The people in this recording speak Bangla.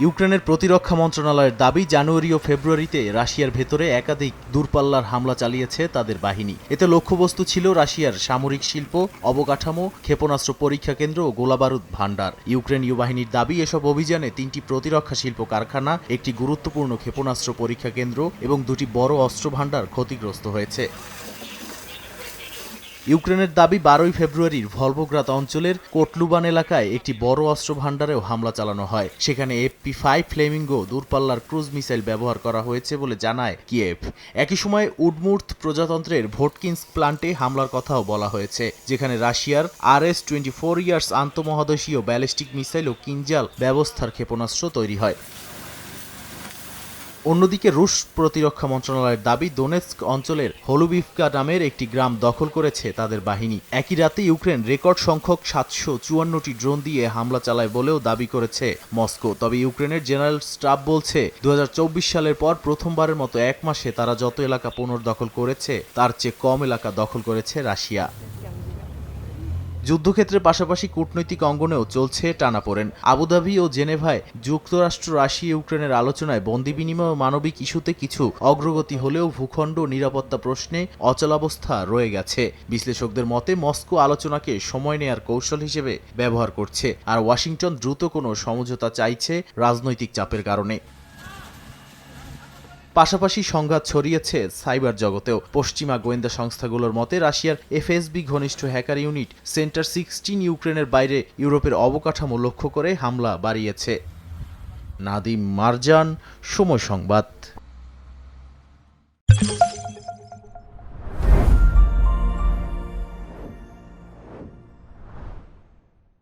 ইউক্রেনের প্রতিরক্ষা মন্ত্রণালয়ের দাবি, জানুয়ারি ও ফেব্রুয়ারিতে রাশিয়ার ভেতরে একাধিক দূরপাল্লার হামলা চালিয়েছে তাদের বাহিনী। এতে লক্ষ্যবস্তু ছিল রাশিয়ার সামরিক শিল্প, অবকাঠামো, ক্ষেপণাস্ত্র পরীক্ষা কেন্দ্র ও গোলাবারুদ ভান্ডার। ইউক্রেনীয় বাহিনীর দাবি, এসব অভিযানে 3টি প্রতিরক্ষা শিল্প কারখানা, একটি গুরুত্বপূর্ণ ক্ষেপণাস্ত্র পরীক্ষা কেন্দ্র এবং 2টি বড় অস্ত্র ভান্ডার ক্ষতিগ্রস্ত হয়েছে। ইউক্রেনের দাবি, 12ই ফেব্রুয়ারির ভলভোগ্রাদ অঞ্চলের কোটলুবান এলাকায় একটি বড় অস্ত্র ভান্ডারেও হামলা চালানো হয়। সেখানে FP5 ফ্লেমিঙ্গো দূরপাল্লার ক্রুজ মিসাইল ব্যবহার করা হয়েছে বলে জানায় কিয়েভ। একই সময় উডমুর্ত প্রজাতন্ত্রের ভোটকিন্স্ক প্লান্টে হামলার কথাও বলা হয়েছে, যেখানে রাশিয়ার RS-24 ইয়ার্স আন্তঃমহাদেশীয় ব্যালিস্টিক মিসাইল ও কিনজাল ব্যবস্থার ক্ষেপণাস্ত্র তৈরি হয়। অন্যদিকে রুশ প্রতিরক্ষা মন্ত্রণালয়ের দাবি, দোনেৎস্ক অঞ্চলের হলুবিভকা নামের একটি গ্রাম দখল করেছে তাদের বাহিনী। একই রাতে ইউক্রেন রেকর্ড সংখ্যক 754টি ড্রোন দিয়ে হামলা চালায় বলেও দাবি করেছে মস্কো। তবে ইউক্রেনের জেনারেল স্টাফ বলছে, 2024 সালের পর প্রথমবারের মতো এক মাসে তারা যত এলাকা পুনর্দখল করেছে তার চেয়ে কম এলাকা দখল করেছে রাশিয়া। যুদ্ধক্ষেত্রের পাশাপাশি কূটনৈতিক অঙ্গনেও চলছে টানাপোড়েন। আবুধাবি ও জেনেভায় যুক্তরাষ্ট্র রাশিয়া ইউক্রেনের আলোচনায় বন্দি বিনিময় ও মানবিক ইস্যুতে কিছু অগ্রগতি হলেও ভূখণ্ড নিরাপত্তা প্রশ্নে অচলাবস্থা রয়ে গেছে। বিশ্লেষকদের মতে, মস্কো আলোচনাকে সময় নেয়ার কৌশল হিসেবে ব্যবহার করছে, আর ওয়াশিংটন দ্রুত কোনো সমঝোতা চাইছে রাজনৈতিক চাপের কারণে। পাশাপাশি সংঘাত ছড়িয়েছে সাইবার জগতেও। পশ্চিমা গোয়েন্দা সংস্থাগুলোর মতে, রাশিয়ার FSB ঘনিষ্ঠ হ্যাকার ইউনিট সেন্টার 16 ইউক্রেনের বাইরে ইউরোপের অবকাঠামো লক্ষ্য করে হামলা বাড়িয়েছে। নাদিম মারজান, সময় সংবাদ।